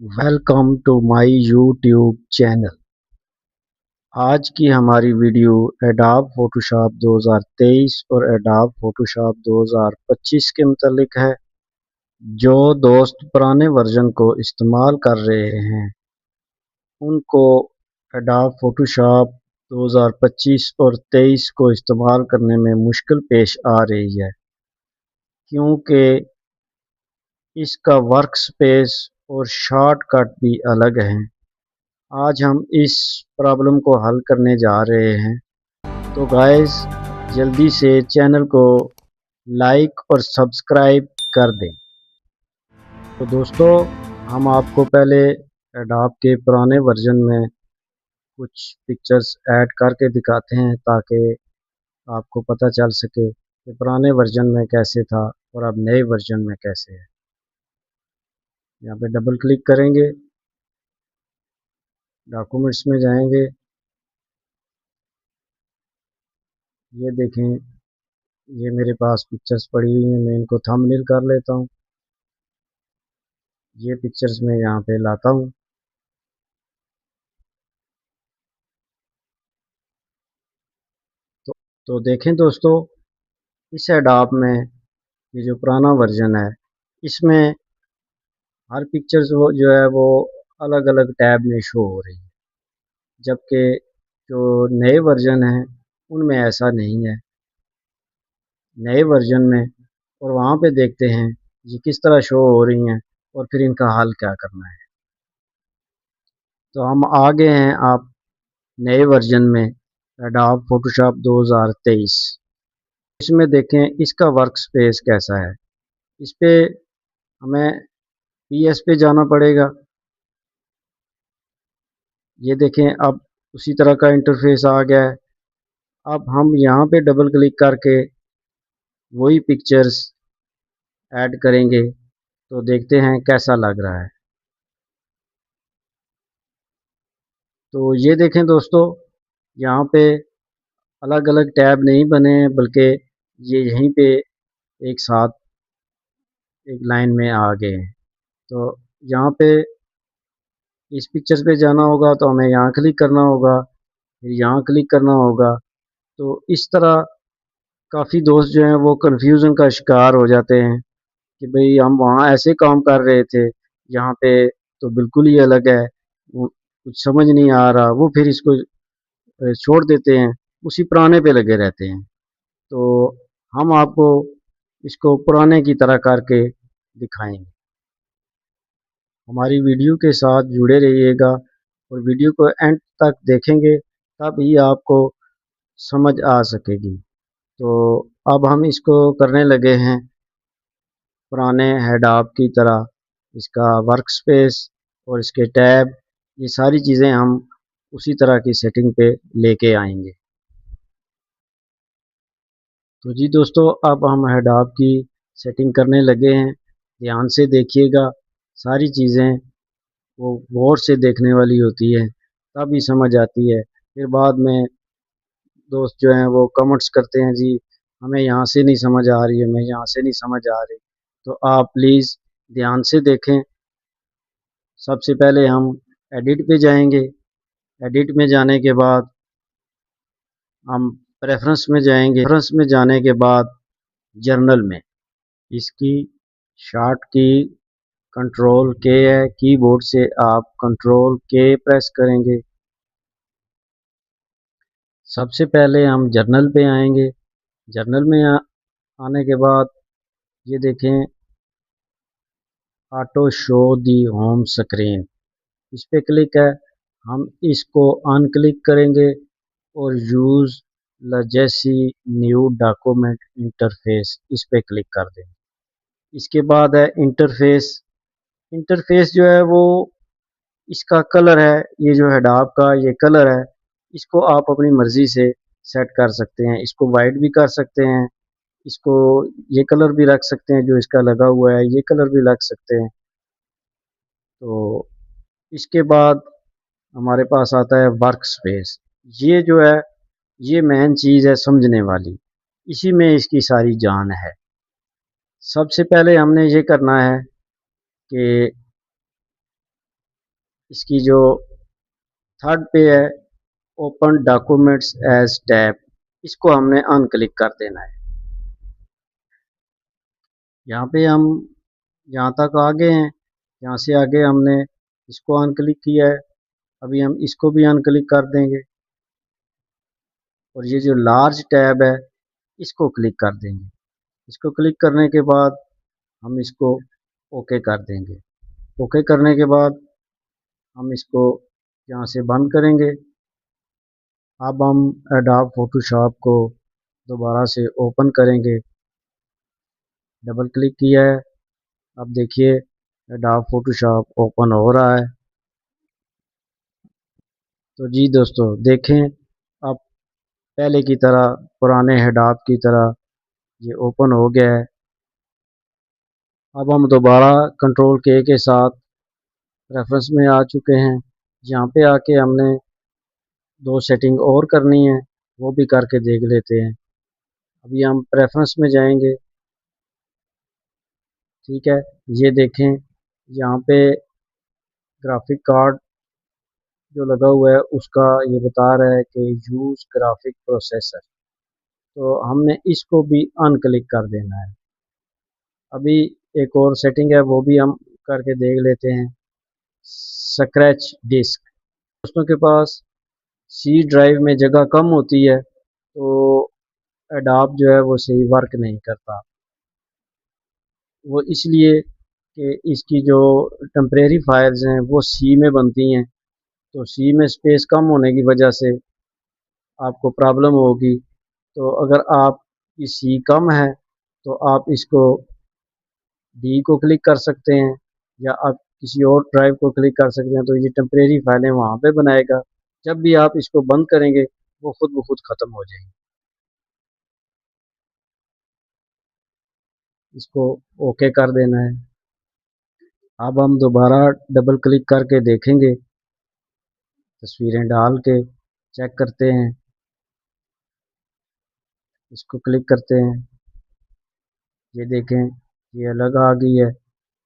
Welcome to my YouTube channel. आज की हमारी वीडियो एडोब फोटोशॉप 2023 और एडोब फोटोशॉप 2025 के मुतालिक है। जो दोस्त पुराने वर्जन को इस्तेमाल कर रहे हैं उनको एडोब फोटोशॉप 2025 और 23 को इस्तेमाल करने में मुश्किल पेश आ रही है, क्योंकि इसका वर्क स्पेस और शॉर्टकट भी अलग हैं। आज हम इस प्रॉब्लम को हल करने जा रहे हैं। तो गाइस, जल्दी से चैनल को लाइक और सब्सक्राइब कर दें। तो दोस्तों, हम आपको पहले एडोब के पुराने वर्जन में कुछ पिक्चर्स ऐड करके दिखाते हैं, ताकि आपको पता चल सके कि पुराने वर्जन में कैसे था और अब नए वर्जन में कैसे है। यहाँ पे डबल क्लिक करेंगे, डॉक्यूमेंट्स में जाएंगे। ये देखें, ये मेरे पास पिक्चर्स पड़ी हुई हैं। मैं इनको थंबनेल कर लेता हूँ। ये पिक्चर्स मैं यहाँ पे लाता हूँ। तो देखें दोस्तों, इस एडोब में ये जो पुराना वर्जन है, इसमें हर पिक्चर्स वो जो है वो अलग अलग टैब में शो हो रही है, जबकि जो नए वर्जन है उनमें ऐसा नहीं है। नए वर्जन में और वहाँ पे देखते हैं ये किस तरह शो हो रही हैं और फिर इनका हल क्या करना है। तो हम आ गए हैं आप नए वर्जन में, एडोब फोटोशॉप 2023। इसमें देखें इसका वर्क स्पेस कैसा है। इस पे हमें पीएस पे जाना पड़ेगा। ये देखें, अब उसी तरह का इंटरफेस आ गया है। अब हम यहाँ पे डबल क्लिक करके वही पिक्चर्स ऐड करेंगे, तो देखते हैं कैसा लग रहा है। तो ये देखें दोस्तों, यहाँ पे अलग अलग टैब नहीं बने हैं, बल्कि ये यहीं पे एक साथ एक लाइन में आ गए हैं। तो यहाँ पे इस पिक्चर्स पे जाना होगा तो हमें यहाँ क्लिक करना होगा, फिर यहाँ क्लिक करना होगा। तो इस तरह काफ़ी दोस्त जो हैं वो कन्फ्यूज़न का शिकार हो जाते हैं कि भाई हम वहाँ ऐसे काम कर रहे थे, यहाँ पे तो बिल्कुल ही अलग है, वो कुछ समझ नहीं आ रहा। वो फिर इसको छोड़ देते हैं, उसी पुराने पे लगे रहते हैं। तो हम आपको इसको पुराने की तरह करके दिखाएंगे। हमारी वीडियो के साथ जुड़े रहिएगा और वीडियो को एंड तक देखेंगे, तब ही आपको समझ आ सकेगी। तो अब हम इसको करने लगे हैं पुराने एडोब की तरह। इसका वर्क स्पेस और इसके टैब, ये सारी चीज़ें हम उसी तरह की सेटिंग पे लेके आएंगे। तो जी दोस्तों, अब हम एडोब की सेटिंग करने लगे हैं। ध्यान से देखिएगा, सारी चीज़ें वो गौर से देखने वाली होती है, तभी समझ आती है। फिर बाद में दोस्त जो हैं वो कमेंट्स करते हैं, जी हमें यहाँ से नहीं समझ आ रही है, मैं यहाँ से नहीं समझ आ रही। तो आप प्लीज़ ध्यान से देखें। सबसे पहले हम एडिट पे जाएंगे। एडिट में जाने के बाद हम प्रेफरेंस में जाएंगे। प्रेफरेंस में जाने के बाद जर्नल में इसकी शॉर्ट की कंट्रोल के है। कीबोर्ड से आप कंट्रोल के प्रेस करेंगे। सबसे पहले हम जर्नल पे आएंगे। जर्नल में आने के बाद ये देखें, auto show the home screen, इस पे क्लिक है। हम इसको अनक्लिक करेंगे और यूज़ लजेसी न्यू डॉक्यूमेंट इंटरफेस, इस पे क्लिक कर देंगे। इसके बाद है इंटरफेस। इंटरफेस जो है वो इसका कलर है, ये जो है एडोब का ये कलर है, इसको आप अपनी मर्ज़ी से सेट कर सकते हैं। इसको वाइट भी कर सकते हैं, इसको ये कलर भी रख सकते हैं, जो इसका लगा हुआ है ये कलर भी रख सकते हैं। तो इसके बाद हमारे पास आता है वर्क स्पेस। ये जो है ये मेन चीज़ है समझने वाली, इसी में इसकी सारी जान है। सबसे पहले हमने ये करना है कि इसकी जो थर्ड पे है ओपन डॉक्यूमेंट्स एज टैब, इसको हमने अनक्लिक कर देना है। यहाँ पे हम यहाँ तक आ गए हैं, यहाँ से आगे हमने इसको अनक्लिक किया है, अभी हम इसको भी अनक्लिक कर देंगे और ये जो लार्ज टैब है इसको क्लिक कर देंगे। इसको क्लिक करने के बाद हम इसको ओके कर देंगे। ओके करने के बाद हम इसको यहाँ से बंद करेंगे। अब हम एडोब फोटोशॉप को दोबारा से ओपन करेंगे। डबल क्लिक किया है, अब देखिए एडोब फोटोशॉप ओपन हो रहा है। तो जी दोस्तों देखें, अब पहले की तरह, पुराने एडोब की तरह ये ओपन हो गया है। अब हम दोबारा कंट्रोल के साथ रेफरेंस में आ चुके हैं। यहाँ पे आके हमने दो सेटिंग और करनी है, वो भी करके देख लेते हैं। अभी हम प्रेफरेंस में जाएंगे। ठीक है, ये देखें यहाँ पे ग्राफिक कार्ड जो लगा हुआ है उसका ये बता रहा है कि यूज ग्राफिक प्रोसेसर, तो हमने इसको भी अनक्लिक कर देना है। अभी एक और सेटिंग है वो भी हम करके देख लेते हैं। स्क्रैच डिस्क, दोस्तों के पास सी ड्राइव में जगह कम होती है तो एडोब जो है वो सही वर्क नहीं करता। वो इसलिए कि इसकी जो टेम्परेरी फाइल्स हैं वो सी में बनती हैं, तो सी में स्पेस कम होने की वजह से आपको प्रॉब्लम होगी। तो अगर आप की सी कम है तो आप इसको डी को क्लिक कर सकते हैं या आप किसी और ड्राइव को क्लिक कर सकते हैं, तो ये टेम्परेरी फाइलें वहाँ पे बनाएगा। जब भी आप इसको बंद करेंगे वो खुद ब खुद ख़त्म हो जाएगी। इसको ओके कर देना है। अब हम दोबारा डबल क्लिक करके देखेंगे, तस्वीरें डाल के चेक करते हैं। इसको क्लिक करते हैं, ये देखें ये अलग आ गई है।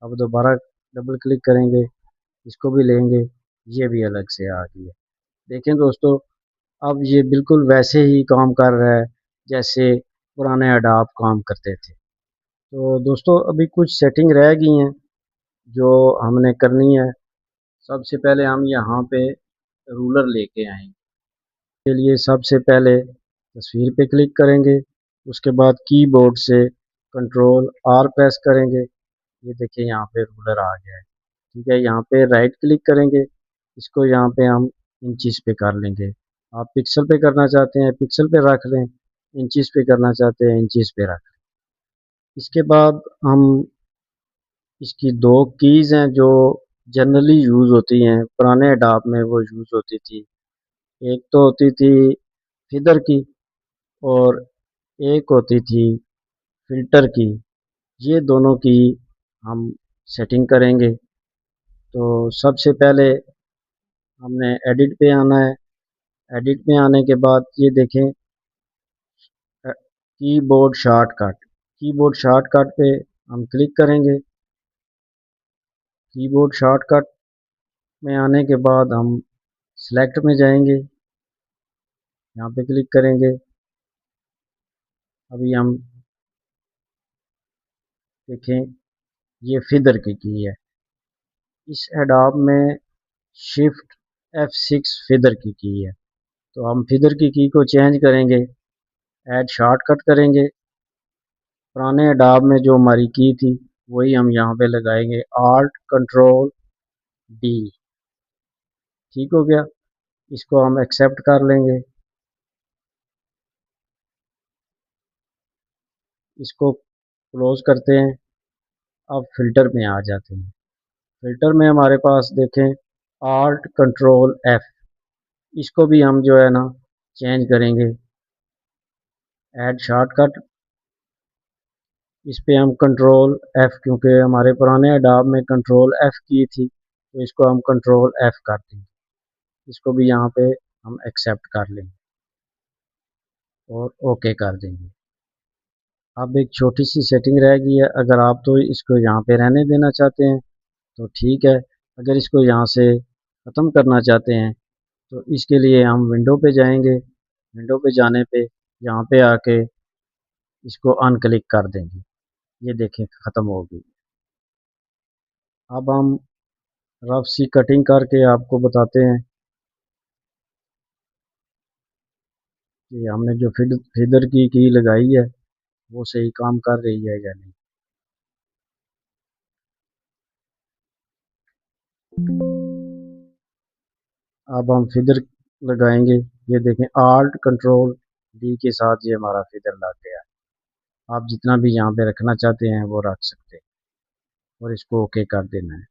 अब दोबारा डबल क्लिक करेंगे, इसको भी लेंगे, ये भी अलग से आ गई है। देखें दोस्तों, अब ये बिल्कुल वैसे ही काम कर रहा है जैसे पुराने एडोब काम करते थे। तो दोस्तों अभी कुछ सेटिंग रह गई हैं जो हमने करनी है। सबसे पहले हम यहाँ पे रूलर लेके आएंगे। के लिए सबसे पहले तस्वीर पे क्लिक करेंगे, उसके बाद कीबोर्ड से कंट्रोल आर प्रेस करेंगे। ये देखिए यहाँ पे रूलर आ गया है। ठीक है, यहाँ पे राइट क्लिक करेंगे, इसको यहाँ पे हम इंचिस पे कर लेंगे। आप पिक्सल पे करना चाहते हैं पिक्सल पे रख लें, इंचिस पे करना चाहते हैं इंचिस पे रख लें। इसके बाद हम इसकी दो कीज़ हैं जो जनरली यूज़ होती हैं, पुराने एडोब में वो यूज़ होती थी। एक तो होती थी फिदर की और एक होती थी फिल्टर की। ये दोनों की हम सेटिंग करेंगे। तो सबसे पहले हमने एडिट पे आना है। एडिट में आने के बाद ये देखें कीबोर्ड शॉर्टकट, कीबोर्ड शॉर्टकट पे हम क्लिक करेंगे। कीबोर्ड शॉर्टकट में आने के बाद हम सेलेक्ट में जाएंगे, यहाँ पे क्लिक करेंगे। अभी हम देखें ये फिदर की है। इस एडोब में शिफ्ट F6 फिदर की है। तो हम फिदर की को चेंज करेंगे, ऐड शॉर्टकट करेंगे। पुराने एडोब में जो हमारी की थी वही हम यहाँ पे लगाएंगे, आल्ट कंट्रोल डी। ठीक हो गया, इसको हम एक्सेप्ट कर लेंगे। इसको क्लोज करते हैं। अब फिल्टर में आ जाते हैं। फिल्टर में हमारे पास देखें आल्ट कंट्रोल एफ, इसको भी हम जो है ना चेंज करेंगे। ऐड शॉर्टकट, इस पे हम कंट्रोल एफ, क्योंकि हमारे पुराने एडोब में कंट्रोल एफ की थी तो इसको हम कंट्रोल एफ कर देंगे। इसको भी यहाँ पे हम एक्सेप्ट कर लेंगे और ओके कर देंगे। अब एक छोटी सी सेटिंग रह गई है, अगर आप तो इसको यहाँ पे रहने देना चाहते हैं तो ठीक है, अगर इसको यहाँ से ख़त्म करना चाहते हैं तो इसके लिए हम विंडो पे जाएंगे। विंडो पे जाने पे यहाँ पे आके इसको अनक्लिक कर देंगे। ये देखें ख़त्म हो गई। अब हम रफ सी कटिंग करके आपको बताते हैं कि हमने जो फीदर की लगाई है वो सही काम कर रही है या नहीं। अब हम फीदर लगाएंगे। ये देखें आल्ट कंट्रोल डी के साथ ये हमारा फीदर लग गया। आप जितना भी यहाँ पे रखना चाहते हैं वो रख सकते हैं और इसको ओके कर देना है।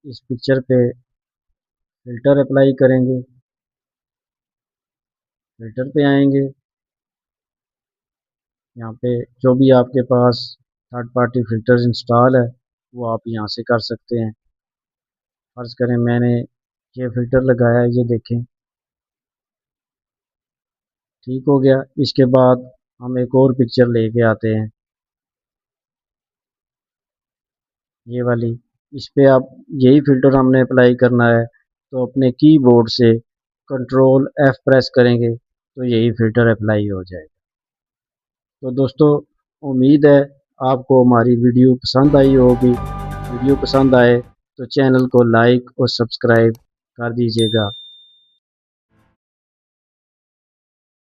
इस पिक्चर पे फिल्टर अप्लाई करेंगे। फिल्टर पे आएंगे। यहाँ पे जो भी आपके पास थर्ड पार्टी फिल्टर्स इंस्टॉल है वो आप यहाँ से कर सकते हैं। फर्ज करें मैंने ये फ़िल्टर लगाया है, ये देखें ठीक हो गया। इसके बाद हम एक और पिक्चर लेके आते हैं, ये वाली। इस पे आप यही फ़िल्टर हमने अप्लाई करना है तो अपने कीबोर्ड से कंट्रोल F प्रेस करेंगे तो यही फ़िल्टर अप्लाई हो जाएगा। तो दोस्तों उम्मीद है आपको हमारी वीडियो पसंद आई होगी। वीडियो पसंद आए तो चैनल को लाइक और सब्सक्राइब कर दीजिएगा।